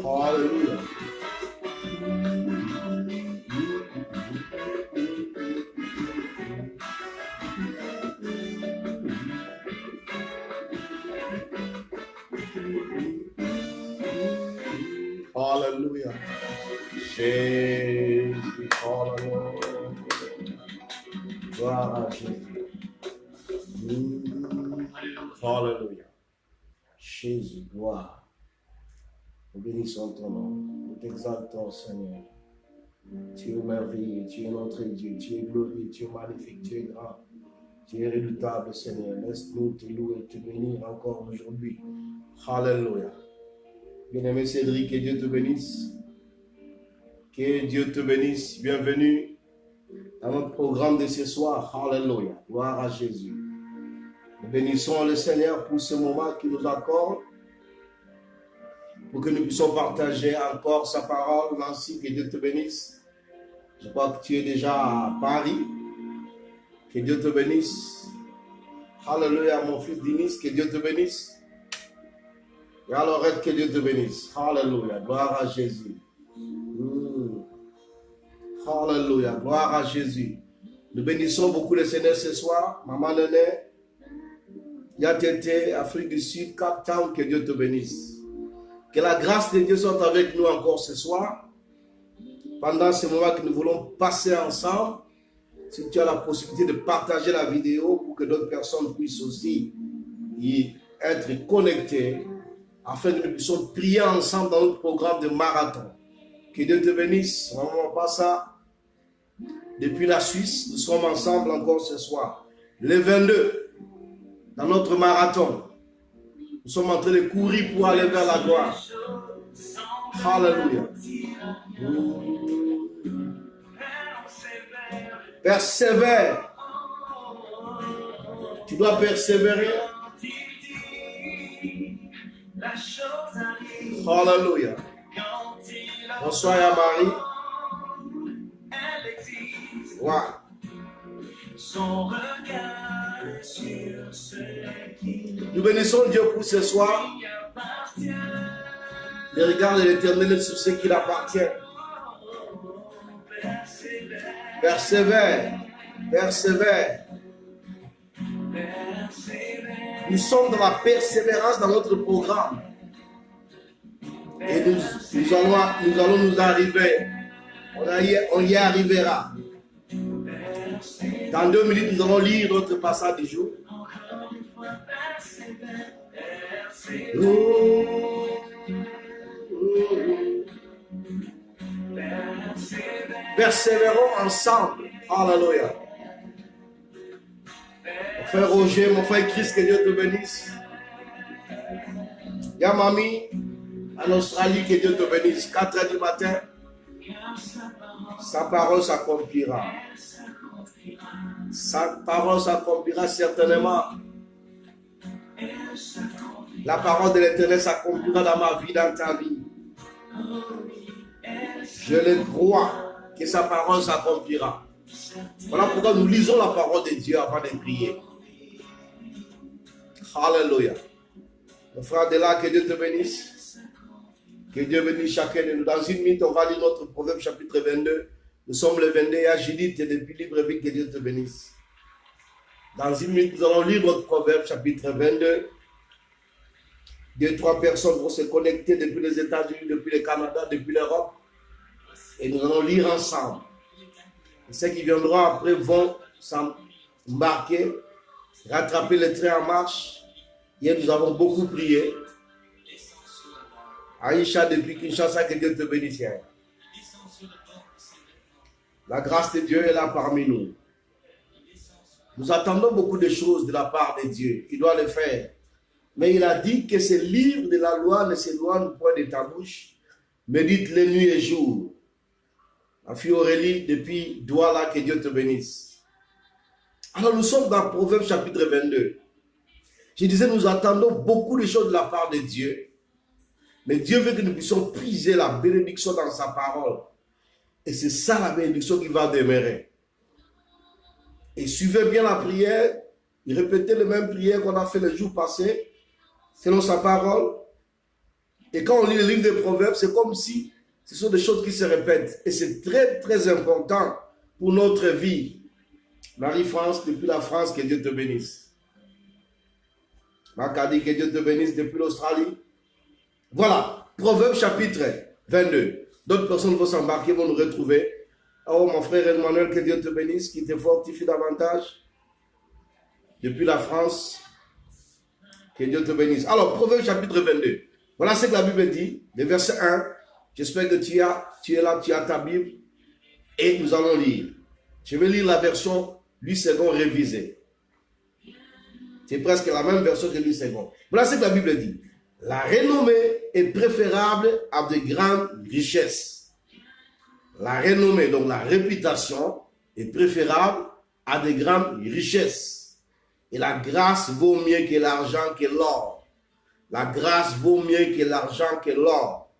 Hallelujah. Hallelujah. Jésus, hallelujah. Gloire à Jésus. Hallelujah. Jésus, gloire. Nous bénissons ton nom. Nous t'exaltons, Seigneur. Tu es merveilleux, tu es notre Dieu, tu es glorieux, tu es magnifique, tu es grand. Tu es redoutable, Seigneur. Laisse-nous te louer, te bénir encore aujourd'hui. Hallelujah. Bien-aimé Cédric, que Dieu te bénisse. Que Dieu te bénisse. Bienvenue dans notre programme de ce soir. Hallelujah. Gloire à Jésus. Nous bénissons le Seigneur pour ce moment qu'il nous accorde, pour que nous puissions partager encore sa parole. Nancy, que Dieu te bénisse. Je crois que tu es déjà à Paris. Que Dieu te bénisse. Hallelujah, mon fils Dinis, que Dieu te bénisse. Et alors, que Dieu te bénisse. Hallelujah, gloire à Jésus. Hallelujah, gloire à Jésus. Nous bénissons beaucoup le Seigneur ce soir. Maman Néné, Yatété, Afrique du Sud, Cap Town, que Dieu te bénisse. Que la grâce de Dieu soit avec nous encore ce soir. Pendant ce moment que nous voulons passer ensemble, si tu as la possibilité de partager la vidéo pour que d'autres personnes puissent aussi y être connectées, afin que nous puissions prier ensemble dans notre programme de marathon. Que Dieu te bénisse. Maman Passa, depuis la Suisse, nous sommes ensemble encore ce soir. Le 22, dans notre marathon, nous sommes en train de courir pour aller vers la gloire. Hallelujah. Persévère. Tu dois persévérer. Hallelujah. Bonsoir à Marie. Ouais. Nous bénissons Dieu pour ce soir. Le regard de l'Éternel sur ce qu'il appartient. Persévère, persévère. Nous sommes dans la persévérance dans notre programme. Et nous allons nous arriver. On y arrivera. Dans 2 minutes, nous allons lire notre passage du jour. Persévérons ensemble. Alléluia. Mon frère Roger, mon frère Christ, que Dieu te bénisse. Il y a mamie en Australie, que Dieu te bénisse. 4 heures du matin, sa parole s'accomplira. Sa parole s'accomplira certainement. La parole de l'Éternel s'accomplira dans ma vie, dans ta vie. Je le crois que sa parole s'accomplira. Voilà pourquoi nous lisons la parole de Dieu avant de prier. Alléluia. Mon frère de là, que Dieu te bénisse. Que Dieu bénisse chacun de nous. Dans 1 minute, on va lire notre Proverbe chapitre 22. Nous sommes le 22 à Judith et depuis Libreville, que Dieu te bénisse. Dans 1 minute, nous allons lire notre Proverbe chapitre 22. 2-3 personnes vont se connecter depuis les États-Unis, depuis le Canada, depuis l'Europe. Et nous allons lire ensemble. Et ceux qui viendront après vont s'embarquer, rattraper le train en marche. Hier, nous avons beaucoup prié. Aïcha, depuis Kinshasa, que Dieu te bénisse. La grâce de Dieu est là parmi nous. Nous attendons beaucoup de choses de la part de Dieu. Il doit le faire. Mais il a dit que ce livre de la loi ne s'éloigne point de ta bouche. Médite-le nuit et jour. Ma fille Aurélie, depuis Douala, que Dieu te bénisse. Alors nous sommes dans Proverbe chapitre 22. Je disais, nous attendons beaucoup de choses de la part de Dieu. Mais Dieu veut que nous puissions puiser la bénédiction dans sa parole. Et c'est ça la bénédiction qui va demeurer. Et suivez bien la prière. Répétez les mêmes prières qu'on a fait le jour passé. selon sa parole. Et quand on lit le livre des Proverbes, c'est comme si ce sont des choses qui se répètent. Et c'est très, très important pour notre vie. Marie-France, depuis la France, que Dieu te bénisse. Macadi, que Dieu te bénisse depuis l'Australie. Voilà, Proverbes chapitre 22. D'autres personnes vont s'embarquer, vont nous retrouver. Oh, mon frère Emmanuel, que Dieu te bénisse, qui te fortifie davantage. Depuis la France, que Dieu te bénisse. Alors, Proverbes chapitre 22. Voilà ce que la Bible dit, le verset 1. J'espère que tu es là, tu as ta Bible. Et nous allons lire. Je vais lire la version Louis II révisée. C'est presque la même version que Louis II. Voilà ce que la Bible dit. La renommée est préférable à de grandes richesses. La renommée, donc la réputation, est préférable à de grandes richesses. Et la grâce vaut mieux que l'argent, que l'or. La grâce vaut mieux que l'argent, que l'or.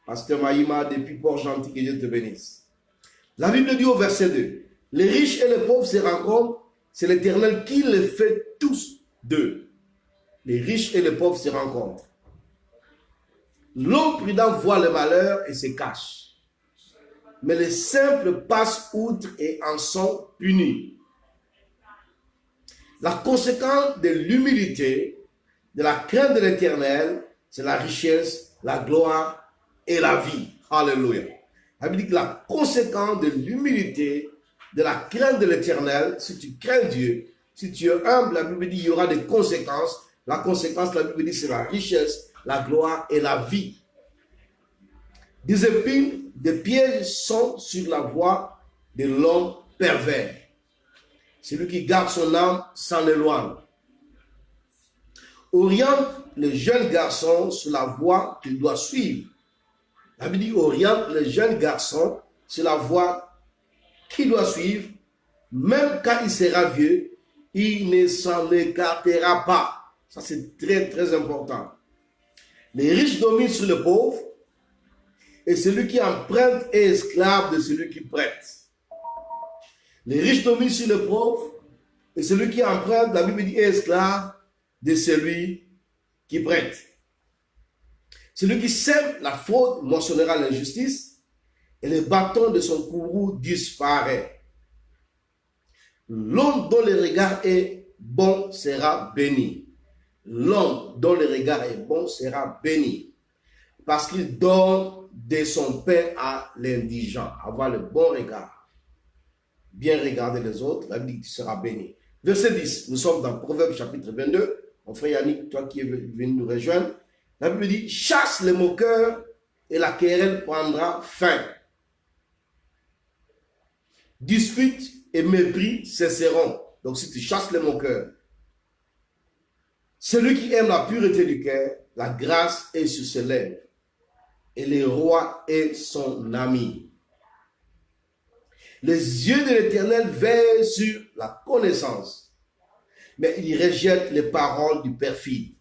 Pasteur Maïma, depuis Port-Gentil, que Dieu te bénisse. La Bible dit au verset 2, les riches et les pauvres se rencontrent, c'est l'Éternel qui les fait tous deux. Les riches et les pauvres se rencontrent. L'homme prudent voit le malheur et se cache. Mais les simples passent outre et en sont punis. La conséquence de l'humilité, de la crainte de l'Éternel, c'est la richesse, la gloire et la vie. Alléluia. La Bible dit que la conséquence de l'humilité, de la crainte de l'Éternel, si tu crains Dieu, si tu es humble, la Bible dit qu'il y aura des conséquences. La conséquence, la Bible dit, c'est la richesse, la gloire et la vie. Des épines, des pièges sont sur la voie de l'homme pervers. Celui qui garde son âme s'en éloigne. Oriente le jeune garçon sur la voie qu'il doit suivre. La Bible dit, oriente le jeune garçon sur la voie qu'il doit suivre, même quand il sera vieux, il ne s'en écartera pas. Ça, c'est très, très important. Les riches dominent sur les pauvres, et celui qui emprunte est esclave de celui qui prête. Les riches dominent sur les pauvres, et celui qui emprunte, la Bible dit, est esclave de celui qui prête. Celui qui sème la fraude moissonnera l'injustice, et le bâton de son courroux disparaît. L'homme dont le regard est bon sera béni. L'homme dont le regard est bon sera béni, parce qu'il donne de son pain à l'indigent. Avoir le bon regard, bien regarder les autres, la Bible dit que tu seras béni. Verset 10, nous sommes dans Proverbes chapitre 22. Mon frère Yannick, toi qui es venu nous rejoindre, la Bible dit, chasse les moqueurs et la querelle prendra fin. Dispute et mépris cesseront. Donc si tu chasses les moqueurs, celui qui aime la pureté du cœur, la grâce est sur ses lèvres, et le roi est son ami. Les yeux de l'Éternel veillent sur la connaissance, mais il rejette les paroles du perfide.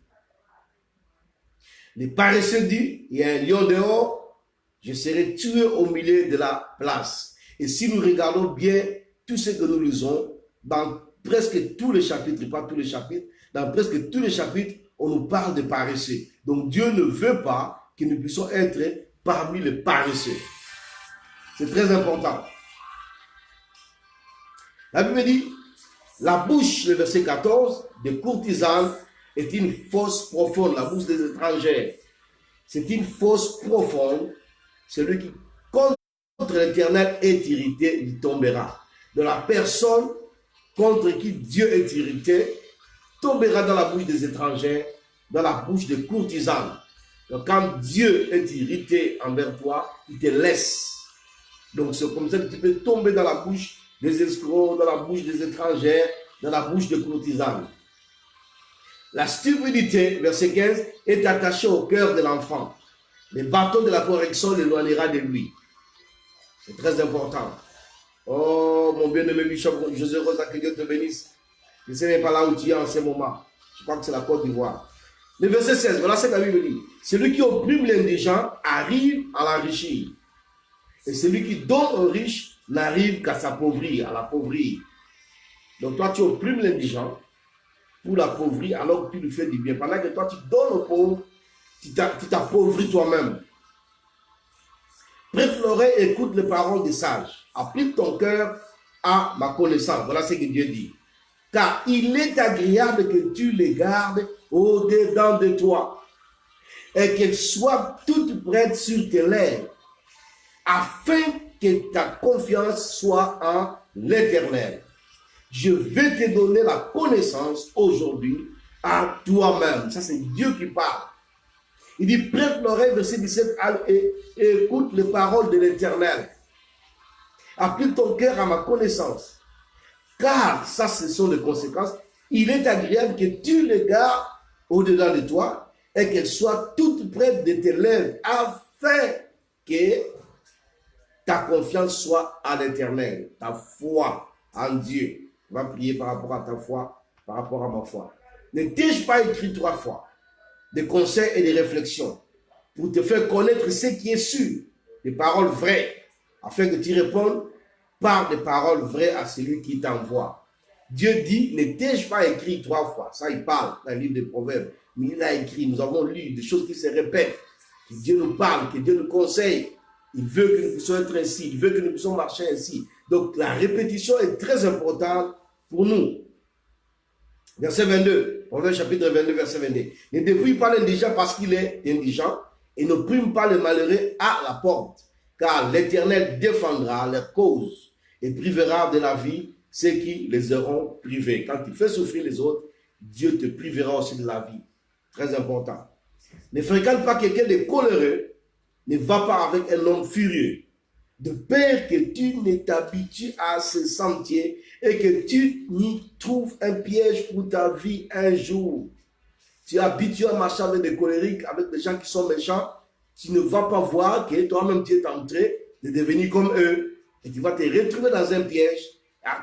Les paresseux disent, il y a un lion dehors, je serai tué au milieu de la place. Et si nous regardons bien tout ce que nous lisons, dans presque tous les chapitres, pas tous les chapitres, dans presque tous les chapitres, on nous parle de paresseux. Donc Dieu ne veut pas que nous puissions être parmi les paresseux. C'est très important. La Bible dit, la bouche, le verset 14, des courtisanes est une fosse profonde. La bouche des étrangères, c'est une fosse profonde. Celui qui contre l'Éternel est irrité, il tombera. De la personne contre qui Dieu est irrité, tombera dans la bouche des étrangers, dans la bouche des courtisanes. Donc quand Dieu est irrité envers toi, il te laisse. Donc c'est comme ça que tu peux tomber dans la bouche des escrocs, dans la bouche des étrangers, dans la bouche des courtisanes. La stupidité, verset 15, est attachée au cœur de l'enfant. Le bâton de la correction l'éloignera de lui. C'est très important. Oh, mon bien-aimé Bishop José Rosa, que Dieu te bénisse. Je ne sais même pas là où tu es en ce moment. Je crois que c'est la Côte d'Ivoire. Le verset 16, voilà ce que la Bible dit. Celui qui opprime l'indigent arrive à l'enrichir. Et celui qui donne aux riches n'arrive qu'à s'appauvrir, à l'appauvrir. Donc toi, tu opprimes l'indigent. pour l'appauvrir alors que tu lui fais du bien. Pendant que toi, tu donnes aux pauvres, tu t'appauvris toi-même. Prête l'oreille, écoute les paroles des sages. Applique ton cœur à ma connaissance. Voilà ce que Dieu dit. Car il est agréable que tu les gardes au-dedans de toi et qu'elles soient toutes prêtes sur tes lèvres, afin que ta confiance soit en l'Éternel. Je vais te donner la connaissance aujourd'hui à toi-même. Ça, c'est Dieu qui parle. Il dit, prête l'oreille, verset 17, et écoute les paroles de l'Éternel. Applique ton cœur à ma connaissance. Car, ça, ce sont les conséquences. Il est agréable que tu les gardes au-dedans de toi et qu'elles soient toutes prêtes de tes lèvres, afin que ta confiance soit à l'Éternel, ta foi en Dieu. On va prier par rapport à ta foi, par rapport à ma foi. Ne t'ai-je pas écrit 3 fois des conseils et des réflexions pour te faire connaître ce qui est sûr, des paroles vraies, afin que tu répondes par des paroles vraies à celui qui t'envoie. Dieu dit, ne t'ai-je pas écrit 3 fois? Ça, il parle dans le livre des Proverbes. Mais il a écrit, nous avons lu des choses qui se répètent, que Dieu nous parle, que Dieu nous conseille. Il veut que nous puissions être ainsi, il veut que nous puissions marcher ainsi. Donc, la répétition est très importante pour nous. Verset 22, Proverbe chapitre 22, verset 22. Ne dépouille pas l'indigent parce qu'il est indigent et ne prime pas le malheureux à la porte, car l'Éternel défendra leur cause et privera de la vie ceux qui les auront privés. Quand tu fais souffrir les autres, Dieu te privera aussi de la vie. Très important. Ne fréquente pas quelqu'un de coléreux, ne va pas avec un homme furieux, de peur que tu ne t'habitues à ce sentier et que tu n'y trouves un piège pour ta vie un jour. Tu es habitué à marcher avec des colériques, avec des gens qui sont méchants, tu ne vas pas voir que toi-même tu es en train de devenir comme eux et tu vas te retrouver dans un piège.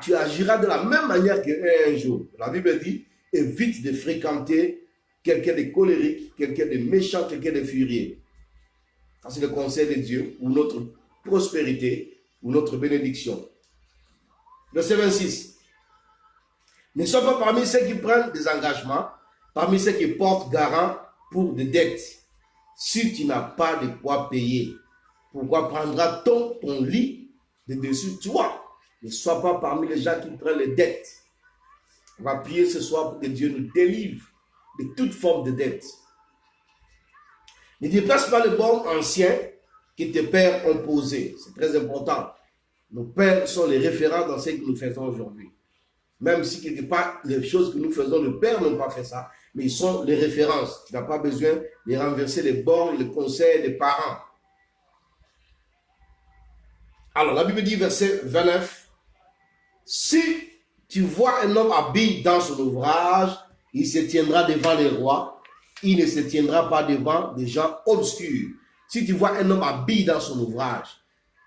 Tu agiras de la même manière qu'eux un jour. La Bible dit, évite de fréquenter quelqu'un de colérique, quelqu'un de méchant, quelqu'un de furieux. Ça, c'est le conseil de Dieu pour notre prospérité, pour notre bénédiction. Verset 26. Ne sois pas parmi ceux qui prennent des engagements, parmi ceux qui portent garant pour des dettes. Si tu n'as pas de quoi payer, pourquoi prendras-t-on ton lit de dessus toi? Ne sois pas parmi les gens qui prennent les dettes. On va prier ce soir pour que Dieu nous délivre de toute forme de dette. Ne déplace pas le bon ancien que tes pères ont posé. C'est très important. Nos pères sont les référents dans ce que nous faisons aujourd'hui. Même si quelque part, les choses que nous faisons, nos pères n'ont pas fait ça, mais ils sont les références. Tu n'as pas besoin de renverser les bornes, les conseils des parents. Alors, la Bible dit, verset 29, si tu vois un homme habile dans son ouvrage, il se tiendra devant les rois, il ne se tiendra pas devant des gens obscurs. Si tu vois un homme habile dans son ouvrage,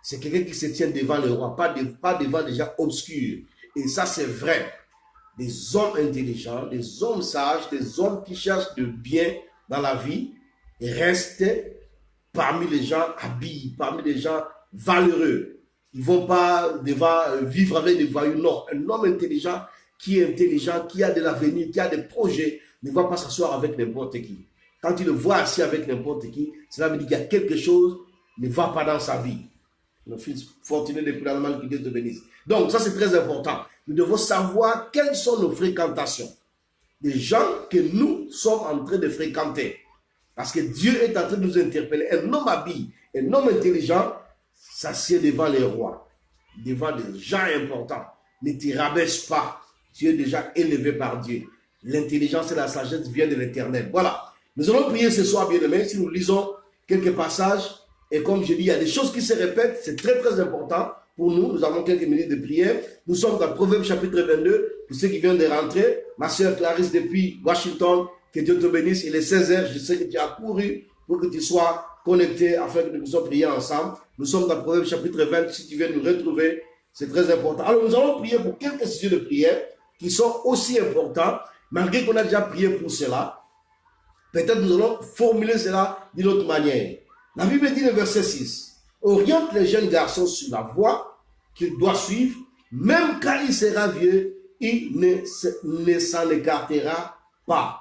c'est quelqu'un qui se tient devant les rois, pas devant des gens obscurs. Et ça, c'est vrai. Des hommes intelligents, des hommes sages, des hommes qui cherchent le bien dans la vie, restent parmi les gens habiles, parmi les gens valeureux. Ils ne vont pas vivre avec des voyous. Non, un homme intelligent, qui a de l'avenir, qui a des projets, ne va pas s'asseoir avec n'importe qui. Quand tu le vois assis avec n'importe qui, cela veut dire qu'il y a quelque chose qui ne va pas dans sa vie. Nos fils fortunés depuis l'Allemagne, qui Dieu te bénisse. Donc, ça c'est très important. Nous devons savoir quelles sont nos fréquentations. Des gens que nous sommes en train de fréquenter. Parce que Dieu est en train de nous interpeller. Un homme habile, un homme intelligent, s'assied devant les rois, devant des gens importants. Ne te rabaisse pas. Tu es déjà élevé par Dieu. L'intelligence et la sagesse viennent de l'Éternel. Voilà. Nous allons prier ce soir, bien-aimés, si nous lisons quelques passages. Et comme je dis, il y a des choses qui se répètent. C'est très, très important pour nous. Nous avons quelques minutes de prière. Nous sommes dans Proverbe chapitre 22. Pour ceux qui viennent de rentrer, ma soeur Clarisse depuis Washington, que Dieu te bénisse. Il est 16h. Je sais que tu as couru pour que tu sois connecté afin que nous puissions prier ensemble. Nous sommes dans Proverbe chapitre 20. Si tu viens nous retrouver, c'est très important. Alors, nous allons prier pour quelques sujets de prière qui sont aussi importants, malgré qu'on a déjà prié pour cela. Peut-être nous allons formuler cela d'une autre manière. La Bible dit le verset 6, « Oriente les jeunes garçons sur la voie qu'il doit suivre, même quand il sera vieux, il ne s'en écartera pas.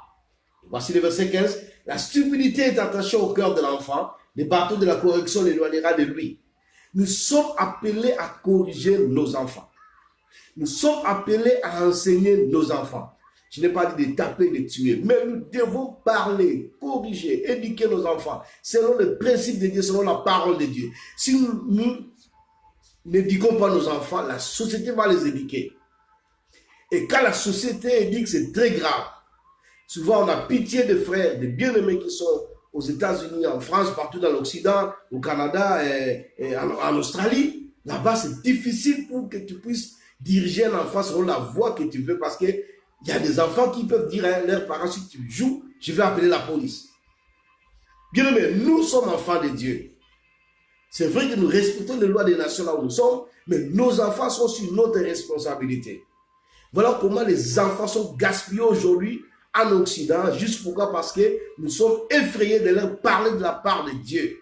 Voici le verset 15. La stupidité est attachée au cœur de l'enfant. Le bâton de la correction l'éloignera de lui. Nous sommes appelés à corriger nos enfants. Nous sommes appelés à enseigner nos enfants. Je n'ai pas dit de taper, de tuer, mais nous devons parler, corriger, éduquer nos enfants selon le principe de Dieu, selon la parole de Dieu. Si nous n'éduquons pas nos enfants, la société va les éduquer. Et quand la société éduque, c'est très grave. Souvent, on a pitié des frères, des bien-aimés qui sont aux États-Unis, en France, partout dans l'Occident, au Canada et en Australie. Là-bas, c'est difficile pour que tu puisses diriger un enfant selon la voie que tu veux, parce qu'il y a des enfants qui peuvent dire à leurs parents, si tu joues, je vais appeler la police. Bien-aimés, nous sommes enfants de Dieu. C'est vrai que nous respectons les lois des nations là où nous sommes, mais nos enfants sont sur notre responsabilité. Voilà comment les enfants sont gaspillés aujourd'hui en Occident. Juste pourquoi? Parce que nous sommes effrayés de leur parler de la part de Dieu.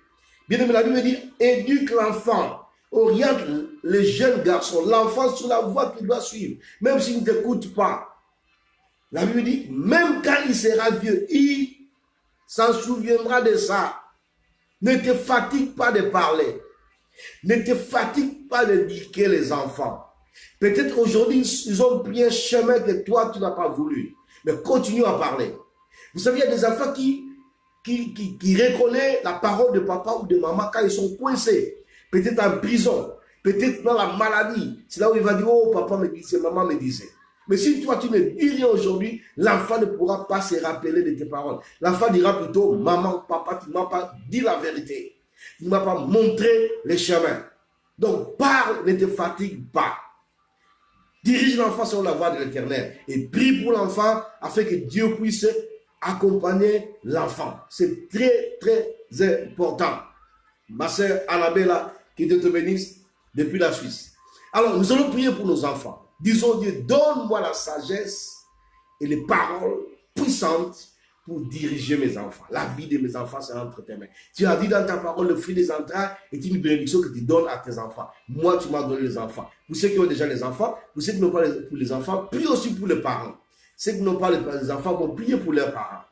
Bien aimé, la Bible dit, éduque l'enfant, oriente les jeunes garçons, l'enfant sur la voie qu'il doit suivre, même s'il ne t'écoute pas. La Bible dit, même quand il sera vieux, il s'en souviendra de ça. Ne te fatigue pas de parler. Ne te fatigue pas d'éduquer les enfants. Peut-être aujourd'hui, ils ont pris un chemin que toi, tu n'as pas voulu. Mais continue à parler. Vous savez, il y a des enfants qui reconnaissent la parole de papa ou de maman quand ils sont coincés. Peut-être en prison. Peut-être dans la maladie. C'est là où il va dire, oh, papa me disait, maman me disait. Mais si toi, tu ne dis rien aujourd'hui, l'enfant ne pourra pas se rappeler de tes paroles. L'enfant dira plutôt, maman, papa, tu ne m'as pas dit la vérité. Tu ne m'as pas montré les chemins. Donc, parle, ne te fatigue pas. Dirige l'enfant sur la voie de l'Éternel et prie pour l'enfant afin que Dieu puisse accompagner l'enfant. C'est très, très important. Ma sœur Annabella, qui Dieu te bénisse depuis la Suisse. Alors, nous allons prier pour nos enfants. Disons, Dieu, donne-moi la sagesse et les paroles puissantes pour diriger mes enfants. La vie de mes enfants, c'est entre tes mains. Tu as dit dans ta parole, le fruit des entrailles est une bénédiction que tu donnes à tes enfants. Moi, tu m'as donné les enfants. Pour ceux qui ont déjà les enfants, pour ceux qui n'ont pas pour les enfants, prie aussi pour les parents. Ceux qui n'ont pas les enfants vont prier pour leurs parents.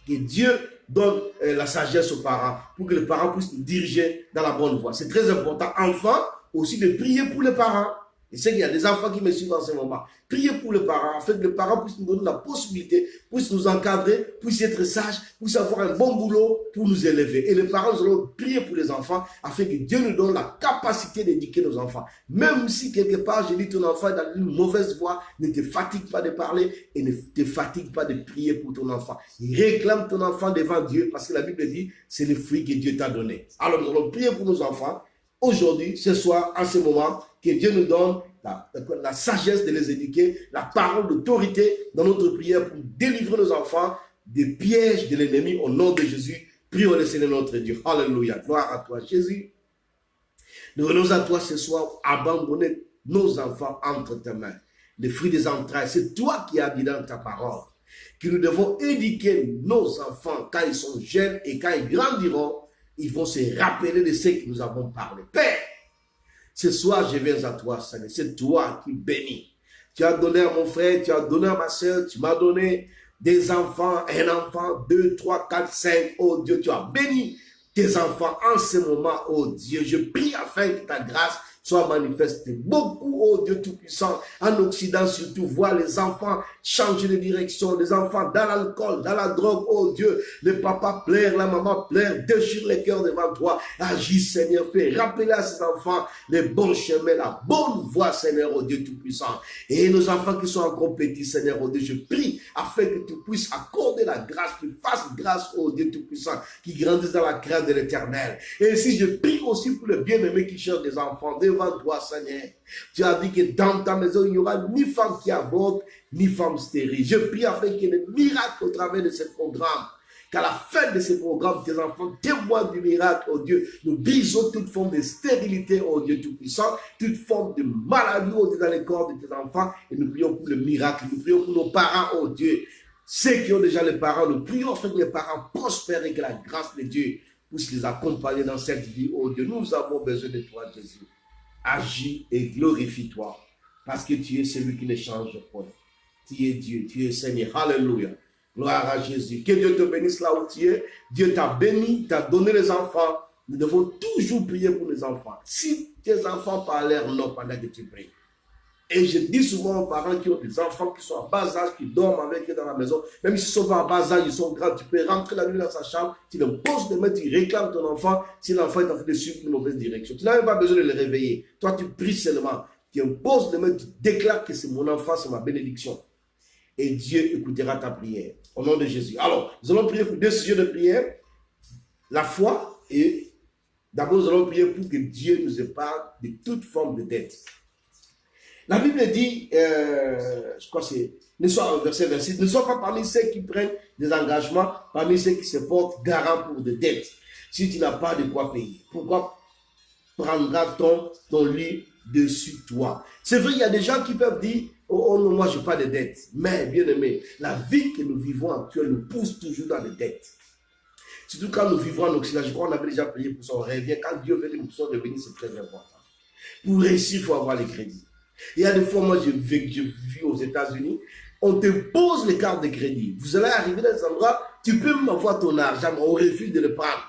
Que Dieu donne la sagesse aux parents pour que les parents puissent nous diriger dans la bonne voie. C'est très important, enfant, aussi de prier pour les parents. Et c'est qu'il y a des enfants qui me suivent en ce moment. Priez pour les parents, afin que les parents puissent nous donner la possibilité, puissent nous encadrer, puissent être sages, puissent avoir un bon boulot pour nous élever. Et les parents, nous allons prier pour les enfants, afin que Dieu nous donne la capacité d'éduquer nos enfants. Même si quelque part, je dis ton enfant est dans une mauvaise voie, ne te fatigue pas de parler et ne te fatigue pas de prier pour ton enfant. Réclame ton enfant devant Dieu, parce que la Bible dit, c'est le fruit que Dieu t'a donné. Alors nous allons prier pour nos enfants. Aujourd'hui, ce soir, en ce moment, que Dieu nous donne la sagesse de les éduquer, la parole d'autorité dans notre prière pour délivrer nos enfants des pièges de l'ennemi au nom de Jésus. Prions le Seigneur notre Dieu. Alléluia. Gloire à toi, Jésus. Nous venons à toi ce soir, abandonner nos enfants entre tes mains. Les fruits des entrailles, c'est toi qui as dit dans ta parole que nous devons éduquer nos enfants quand ils sont jeunes et quand ils grandiront, ils vont se rappeler de ce que nous avons parlé. Père, ce soir, je viens à toi, Seigneur. C'est toi qui bénis. Tu as donné à mon frère, tu as donné à ma soeur, tu m'as donné des enfants, un enfant, 2, 3, 4, 5. Oh Dieu, tu as béni tes enfants en ce moment, oh Dieu. Je prie afin que ta grâce soit manifestée. Beaucoup, oh Dieu Tout-Puissant, en Occident surtout, voient les enfants changer de direction, les enfants dans l'alcool, dans la drogue, oh Dieu. Le papa pleure, la maman pleure, déchire les cœurs devant toi. Agis, Seigneur, fais rappeler à ces enfants les bons chemins, la bonne voie, Seigneur, oh Dieu Tout-Puissant. Et nos enfants qui sont encore petits, Seigneur, oh Dieu, je prie afin que tu puisses accorder la grâce, que tu fasses grâce, oh Dieu Tout-Puissant, qui grandissent dans la crainte de l'Éternel. Et ainsi, je prie aussi pour les bien-aimés qui cherchent des enfants devant toi, Seigneur. Tu as dit que dans ta maison, il n'y aura ni femme qui avorte, ni femme stérile. Je prie afin qu'il y ait des miracles au travers de ce programme. Qu'à la fin de ce programme, tes enfants témoignent du miracle, oh Dieu. Nous brisons toute forme de stérilité, oh Dieu Tout-Puissant, toute forme de maladie, oh Dieu, dans les corps de tes enfants. Et nous prions pour le miracle. Nous prions pour nos parents, oh Dieu. Ceux qui ont déjà les parents, nous prions afin que les parents prospèrent et que la grâce de Dieu puisse les accompagner dans cette vie, oh Dieu. Nous avons besoin de toi, Jésus. Agis et glorifie-toi. Parce que tu es celui qui ne change point. Tu es Dieu, tu es Seigneur. Alléluia. Gloire à Jésus. Que Dieu te bénisse là où tu es. Dieu t'a béni, t'a donné les enfants. Nous devons toujours prier pour les enfants. Si tes enfants parlent non pendant que tu pries. Et je dis souvent aux parents qui ont des enfants qui sont en bas âge, qui dorment avec eux dans la maison, même s'ils sont pas en bas âge, ils sont grands, tu peux rentrer la nuit dans sa chambre, tu le poses de main, tu réclames ton enfant, si l'enfant est en train de suivre une mauvaise direction. Tu n'as même pas besoin de le réveiller. Toi, tu pries seulement. Tu imposes de main, tu déclares que c'est mon enfant, c'est ma bénédiction. Et Dieu écoutera ta prière. Au nom de Jésus. Alors, nous allons prier pour 2 sujets de prière. La foi et d'abord, nous allons prier pour que Dieu nous épargne de toute forme de dette. La Bible dit, je crois que c'est, verset 26, ne sois pas parmi ceux qui prennent des engagements, parmi ceux qui se portent garant pour des dettes. Si tu n'as pas de quoi payer, pourquoi prendra-t-on ton lit dessus toi? C'est vrai, il y a des gens qui peuvent dire, oh non, moi je n'ai pas de dettes. Mais, bien aimé, la vie que nous vivons actuellement nous pousse toujours dans les dettes. Surtout quand nous vivons en Occident, je crois qu'on avait déjà prié pour ça, on revient. Quand Dieu veut nous revenir, c'est très important. Pour réussir, il faut avoir les crédits. Il y a des fois, moi, je vis aux États-Unis, on te pose les cartes de crédit. Vous allez arriver dans des endroits, tu peux même avoir ton argent, mais on refuse de le prendre.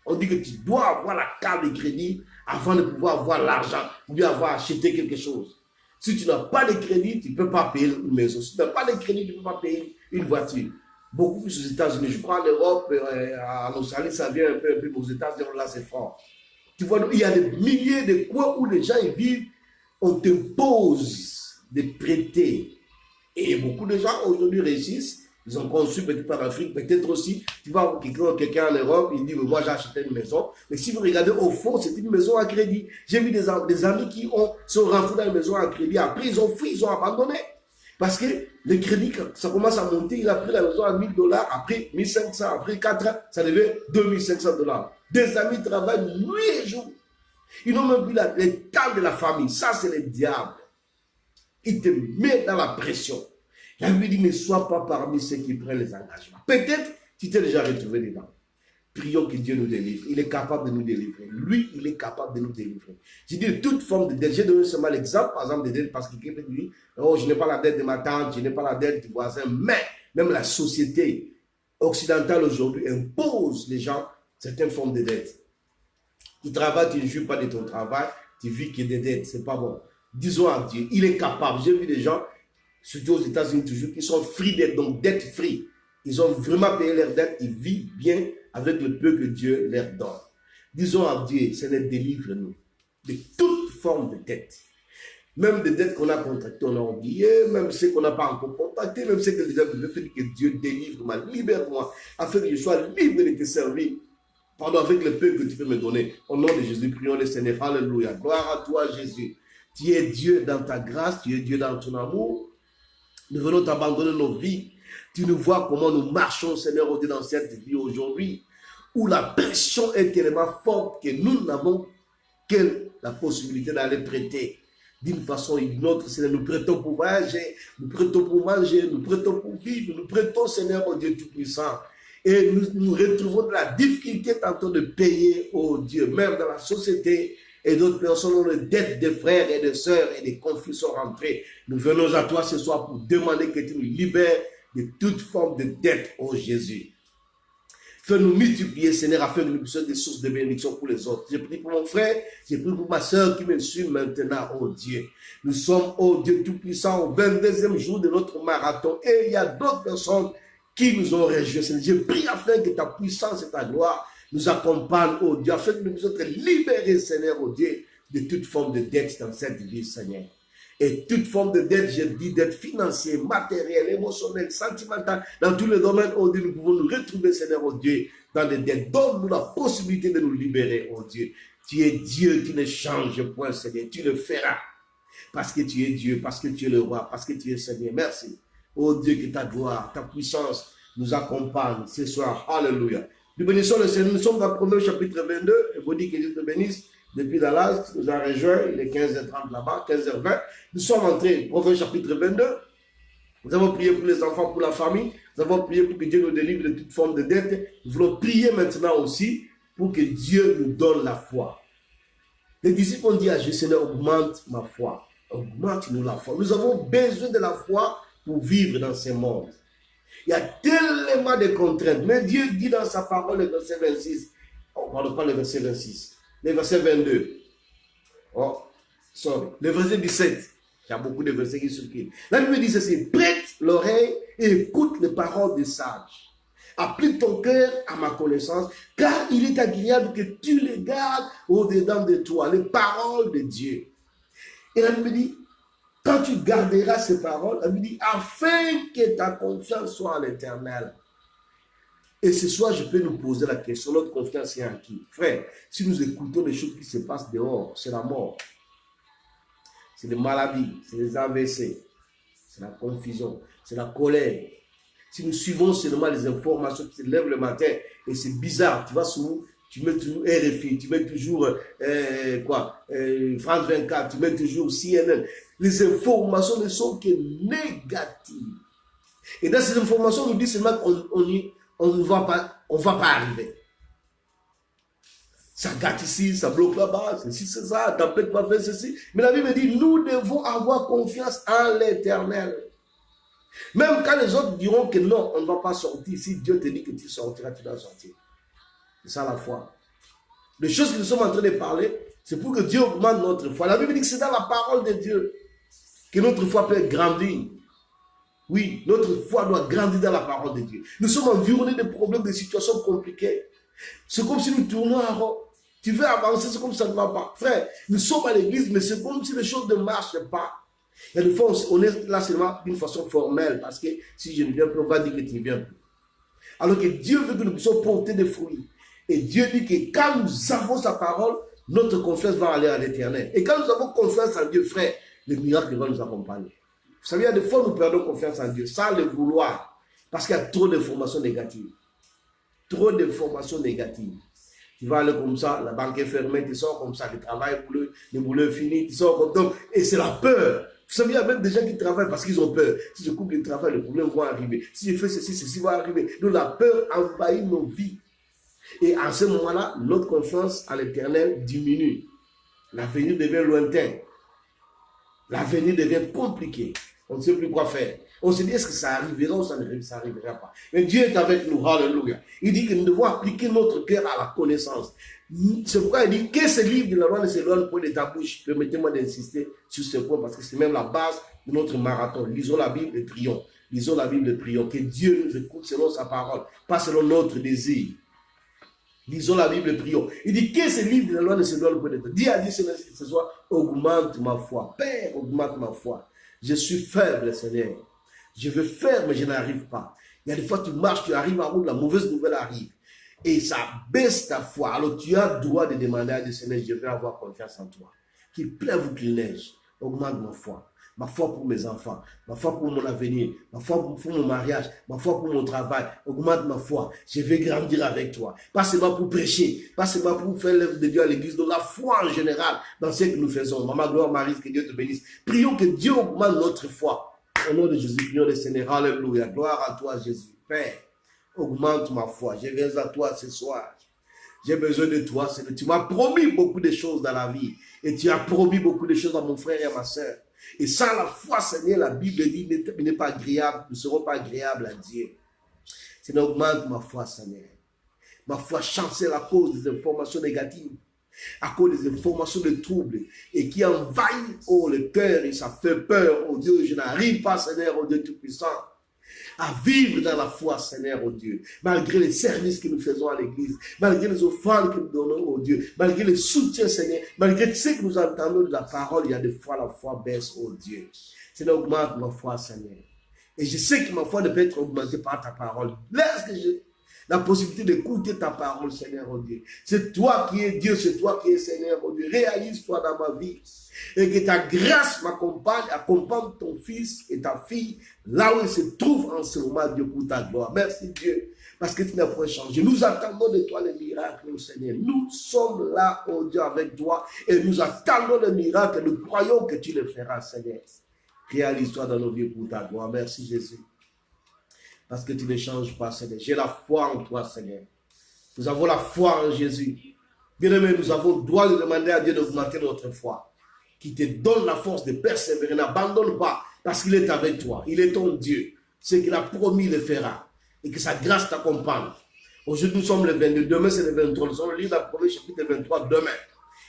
On dit que tu dois avoir la carte de crédit avant de pouvoir avoir l'argent ou bien avoir acheté quelque chose. Si tu n'as pas de crédit, tu ne peux pas payer une maison. Si tu n'as pas de crédit, tu ne peux pas payer une voiture. Beaucoup plus aux États-Unis. Je crois en Europe, en Australie, ça vient un peu aux États-Unis, là c'est fort. Tu vois, il y a des milliers de coins où les gens y vivent. On te pose de prêter. Et beaucoup de gens aujourd'hui réussissent. Ils ont conçu peut-être en Afrique, peut-être aussi. Tu vois, quelqu'un en Europe, il dit, mais moi j'ai acheté une maison. Mais si vous regardez au fond, c'est une maison à crédit. J'ai vu des amis qui sont rentrés dans une maison à crédit. Après, ils ont fui, ils ont abandonné. Parce que le crédit, quand ça commence à monter, il a pris la maison à $1000, après 1500, après 4 ans, ça devient $2500. Des amis travaillent nuit et jour. Ils n'ont même plus le temps de la famille. Ça, c'est le diable. Il te met dans la pression. La Bible dit, ne sois pas parmi ceux qui prennent les engagements. Peut-être tu t'es déjà retrouvé dedans. Prions que Dieu nous délivre. Il est capable de nous délivrer. Lui, il est capable de nous délivrer. Je dis de toute forme de dette. J'ai donné seulement l'exemple, par exemple, de dette, parce que quelqu'un dit, oh, je n'ai pas la dette de ma tante, je n'ai pas la dette du voisin. Mais même la société occidentale aujourd'hui impose les gens certaines formes de dettes. Tu travailles, tu ne jouis pas de ton travail, tu vis que des dettes, c'est pas bon. Disons à Dieu, il est capable. J'ai vu des gens, surtout aux États-Unis toujours, qui sont free dettes, donc dettes free. Ils ont vraiment payé leurs dettes, ils vivent bien avec le peu que Dieu leur donne. Disons à Dieu, Seigneur, délivre-nous de toute forme de dette. Même des dettes qu'on a contractées, on a oublié, même ceux qu'on n'a pas encore contactées, même ceux que les gens veulent faire, que Dieu délivre-moi, libère-moi, afin que je sois libre de te servir. Pardon, avec le peu que tu peux me donner. Au nom de Jésus, prions le Seigneur. Alléluia. Gloire à toi, Jésus. Tu es Dieu dans ta grâce, tu es Dieu dans ton amour. Nous venons t'abandonner nos vies. Tu nous vois comment nous marchons, Seigneur, au Dieu, dans cette vie aujourd'hui, où la pression est tellement forte que nous n'avons que la possibilité d'aller prêter. D'une façon ou d'une autre, Seigneur, nous prêtons pour voyager, nous prêtons pour manger, nous prêtons pour vivre, nous prêtons, Seigneur, au Dieu Tout-Puissant. Et nous retrouvons de la difficulté tantôt de payer, oh Dieu, même dans la société, et d'autres personnes ont les dettes de frères et de sœurs et des conflits sont rentrés. Nous venons à toi ce soir pour demander que tu nous libères de toute forme de dette, oh Jésus. Fais-nous multiplier, Seigneur, afin que nous puissions être des sources de bénédiction pour les autres. J'ai prié pour mon frère, j'ai prié pour ma sœur qui me suit maintenant, oh Dieu. Nous sommes, oh Dieu Tout-Puissant, au 22e jour de notre marathon. Et il y a d'autres personnes qui nous ont réjouis. Je prie afin que ta puissance et ta gloire nous accompagnent, oh Dieu, afin que nous puissions être libérés, Seigneur, oh Dieu, de toute forme de dette dans cette vie, Seigneur. Et toute forme de dette, je dis dette financière, matérielle, émotionnelle, sentimentale, dans tous les domaines, oh Dieu, nous pouvons nous retrouver, Seigneur, oh Dieu, dans les dettes. Donne-nous la possibilité de nous libérer, oh Dieu. Tu es Dieu qui ne change point, Seigneur. Tu le feras. Parce que tu es Dieu, parce que tu es le roi, parce que tu es Seigneur. Merci. Oh Dieu, que ta gloire, ta puissance nous accompagne ce soir. Alléluia. Nous bénissons le Seigneur. Nous sommes dans Proverbe chapitre 22. Je vous dis que Dieu te bénisse. Depuis Dallas, nous avons rejoint, il est 15h30 là-bas, 15h20. Nous sommes entrés, Proverbe chapitre 22. Nous avons prié pour les enfants, pour la famille. Nous avons prié pour que Dieu nous délivre de toute forme de dette. Nous voulons prier maintenant aussi pour que Dieu nous donne la foi. Les disciples ont dit à Jésus, Seigneur, augmente ma foi. Augmente-nous la foi. Nous avons besoin de la foi pour vivre dans ce monde. Il y a tellement de contraintes. Mais Dieu dit dans sa parole, le verset 26, on ne parle pas le verset 26, le verset 22. Oh, sorry. Le verset 17. Il y a beaucoup de versets qui circulent. La Bible dit ceci, prête l'oreille et écoute les paroles des sages. Applique ton cœur à ma connaissance, car il est agréable que tu les gardes au-dedans de toi, les paroles de Dieu. Et la Bible dit, quand tu garderas ces paroles, la Bible dit, afin que ta confiance soit en l'Éternel. Et ce soir, je peux nous poser la question, notre confiance est en qui? Frère, si nous écoutons les choses qui se passent dehors, c'est la mort. C'est les maladies, c'est les AVC, c'est la confusion, c'est la colère. Si nous suivons seulement les informations qui se lèvent le matin, et c'est bizarre, tu vas sur, tu mets toujours RFI, tu mets toujours France 24, tu mets toujours CNN. Les informations ne sont que négatives. Et dans ces informations, on nous dit seulement qu'on ne va pas arriver. Ça gâte ici, ça bloque là-bas, ceci, c'est ça, tempête pas faire ceci. Mais la Bible dit, nous devons avoir confiance en l'Éternel. Même quand les autres diront que non, on ne va pas sortir, si Dieu te dit que tu sortiras, tu dois sortir. C'est ça la foi. Les choses que nous sommes en train de parler, c'est pour que Dieu augmente notre foi. La Bible dit que c'est dans la parole de Dieu que notre foi peut grandir. Oui, notre foi doit grandir dans la parole de Dieu. Nous sommes environnés de problèmes, de situations compliquées. C'est comme si nous tournons à rond. Tu veux avancer, c'est comme ça ne va pas. Frère, nous sommes à l'église, mais c'est comme si les choses ne marchent pas. Il y a des fois, on est là seulement d'une façon formelle, parce que si je ne viens plus, on va dire que tu ne viens plus. Alors que Dieu veut que nous puissions porter des fruits. Et Dieu dit que quand nous avons sa parole, notre confiance va aller à l'Éternel. Et quand nous avons confiance en Dieu, frère, les miracles vont nous accompagner. Vous savez, il y a des fois, nous perdons confiance en Dieu, sans le vouloir, parce qu'il y a trop d'informations négatives. Trop d'informations négatives. Tu vas aller comme ça, la banque est fermée, tu sors comme ça, le travail, le boulot est fini, tu sors comme ça. Et c'est la peur. Vous savez, il y a même des gens qui travaillent parce qu'ils ont peur. Si je coupe le travail, les problèmes vont arriver. Si je fais ceci, ceci va arriver. Donc la peur envahit nos vies. Et à ce moment-là, notre confiance à l'Éternel diminue. L'avenir devient lointain. L'avenir devient compliqué. On ne sait plus quoi faire. On se dit, est-ce que ça arrivera ou ça n'arrivera pas? Mais Dieu est avec nous, alléluia. Il dit que nous devons appliquer notre cœur à la connaissance. C'est pourquoi il dit que ce livre de la loi ne s'éloigne point de ta bouche. Permettez-moi d'insister sur ce point parce que c'est même la base de notre marathon. Lisons la Bible et prions. Lisons la Bible et prions. Que Dieu nous écoute selon sa parole, pas selon notre désir. Lisons la Bible et prions. Il dit que ce livre de la loi ne s'éloigne point de ta bouche. Dis à Dieu ce soir, augmente ma foi. Père, augmente ma foi. Je suis faible, Seigneur. Je veux faire, mais je n'arrive pas. Il y a des fois, tu marches, tu arrives en route, la mauvaise nouvelle arrive. Et ça baisse ta foi. Alors, tu as le droit de demander à Dieu, Seigneur, je veux avoir confiance en toi. Qu'il pleuve ou qu'il neige, augmente ma foi. Ma foi pour mes enfants, ma foi pour mon avenir, ma foi pour mon mariage, ma foi pour mon travail. Augmente ma foi. Je vais grandir avec toi. Pas seulement pour prêcher, pas seulement pour faire l'œuvre de Dieu à l'église, donc la foi en général dans ce que nous faisons. Maman, gloire, Marie, que Dieu te bénisse. Prions que Dieu augmente notre foi. Au nom de Jésus, prions le Seigneur. Alléluia. Gloire à toi, Jésus. Père, augmente ma foi. Je viens à toi ce soir. J'ai besoin de toi, Seigneur. Tu m'as promis beaucoup de choses dans la vie. Et tu as promis beaucoup de choses à mon frère et à ma soeur. Et sans la foi, Seigneur, la Bible dit, n'est pas agréable, ne seront pas agréables à Dieu. Seigneur, augmente ma foi, Seigneur. Ma foi chancelle à cause des informations négatives, à cause des informations de troubles, et qui envahit, le cœur, et ça fait peur, Dieu, je n'arrive pas, Seigneur, Dieu Tout-Puissant, à vivre dans la foi, Seigneur, Dieu, malgré les services que nous faisons à l'église, malgré les offrandes que nous donnons, Dieu, malgré les soutiens, Seigneur, malgré ce que nous entendons de la parole, il y a des fois la foi baisse, Dieu. Seigneur, augmente ma foi, Seigneur. Et je sais que ma foi ne peut être augmentée par ta parole. Laisse que j'ai la possibilité d'écouter ta parole, Seigneur, Dieu. C'est toi qui es Dieu, c'est toi qui es Seigneur, Dieu. Réalise-toi dans ma vie. Et que ta grâce m'accompagne, accompagne ton fils et ta fille, là où ils se trouvent en ce moment, Dieu, pour ta gloire. Merci, Dieu, parce que tu n'as pas changé. Nous attendons de toi les miracles, Seigneur. Nous sommes là, Dieu, avec toi, et nous attendons les miracles, et nous croyons que tu les feras, Seigneur. Réalise-toi dans nos vies pour ta gloire. Merci, Jésus. Parce que tu ne changes pas, Seigneur. J'ai la foi en toi, Seigneur. Nous avons la foi en Jésus. Bien-aimés, nous avons le droit de demander à Dieu d'augmenter notre foi. qui te donne la force de persévérer. N'abandonne pas parce qu'il est avec toi. Il est ton Dieu. Ce qu'il a promis, il le fera. Et que sa grâce t'accompagne. Aujourd'hui, nous sommes le 22. Demain, c'est le 23. Nous allons lire la première chapitre 23 demain.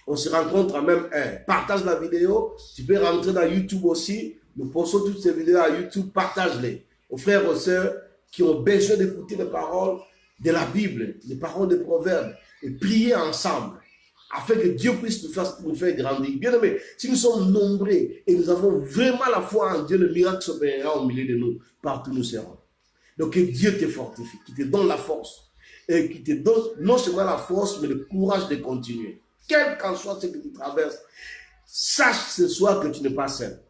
On se rencontre à même heure. Partage la vidéo. Tu peux rentrer dans YouTube aussi. Nous postons toutes ces vidéos à YouTube. Partage-les aux frères et aux sœurs qui ont besoin d'écouter les paroles de la Bible, les paroles des proverbes, et prier ensemble, afin que Dieu puisse nous faire grandir. Bien aimé, si nous sommes nombreux et nous avons vraiment la foi en Dieu, le miracle s'opérera au milieu de nous, partout où nous serons. Donc que Dieu te fortifie, qui te donne la force, et qui te donne non seulement la force, mais le courage de continuer. Quel qu'en soit ce que tu traverses, sache ce soir que tu n'es pas seul.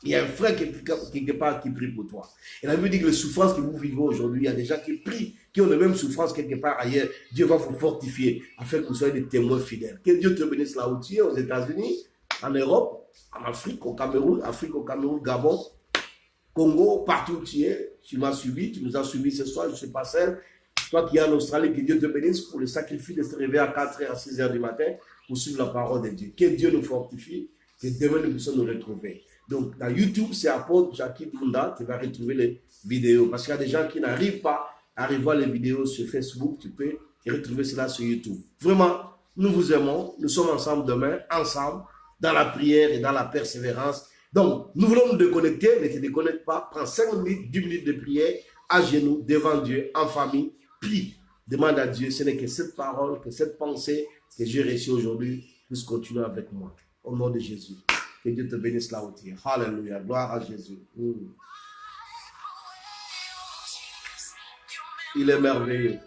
Il y a un frère quelque part qui prie pour toi. Et la Bible dit que les souffrances que vous vivez aujourd'hui, il y a des gens qui prient, qui ont les mêmes souffrances quelque part ailleurs. Dieu va vous fortifier afin que vous soyez des témoins fidèles. Que Dieu te bénisse là où tu es, aux États-Unis, en Europe, en Afrique, au Cameroun, Gabon, Congo, partout où tu es. Tu m'as suivi, tu nous as suivis ce soir, je ne suis pas seul. Toi qui es en Australie, que Dieu te bénisse pour le sacrifice de se réveiller à 4h, à 6h du matin pour suivre la parole de Dieu. Que Dieu nous fortifie, que demain nous puissions nous retrouver. Donc, dans YouTube, c'est apôtre Jackie Bunda, tu vas retrouver les vidéos. Parce qu'il y a des gens qui n'arrivent pas à revoir les vidéos sur Facebook, tu peux retrouver cela sur YouTube. Vraiment, nous vous aimons, nous sommes ensemble demain, ensemble, dans la prière et dans la persévérance. Donc, nous voulons nous déconnecter, ne te déconnecte pas, prends 5 minutes, 10 minutes de prière, à genoux, devant Dieu, en famille, prie, demande à Dieu, ce n'est que cette parole, que cette pensée que j'ai reçue aujourd'hui puisse continuer avec moi. Au nom de Jésus. Que Dieu te bénisse là où tu es. Alléluia. Gloire à Jésus. Il est merveilleux.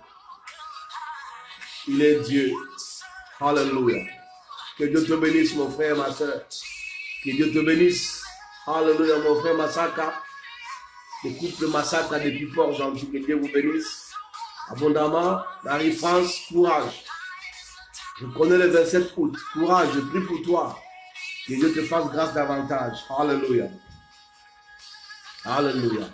Il est Dieu. Alléluia. Que Dieu te bénisse, mon frère, ma soeur. Que Dieu te bénisse. Alléluia, mon frère Massaka. Le couple Massaka depuis Port-Gentil. Que Dieu vous bénisse abondamment. Marie-France, courage. Je connais le 27 août. Courage, je prie pour toi. Que Dieu te fasse grâce davantage. Alléluia. Alléluia.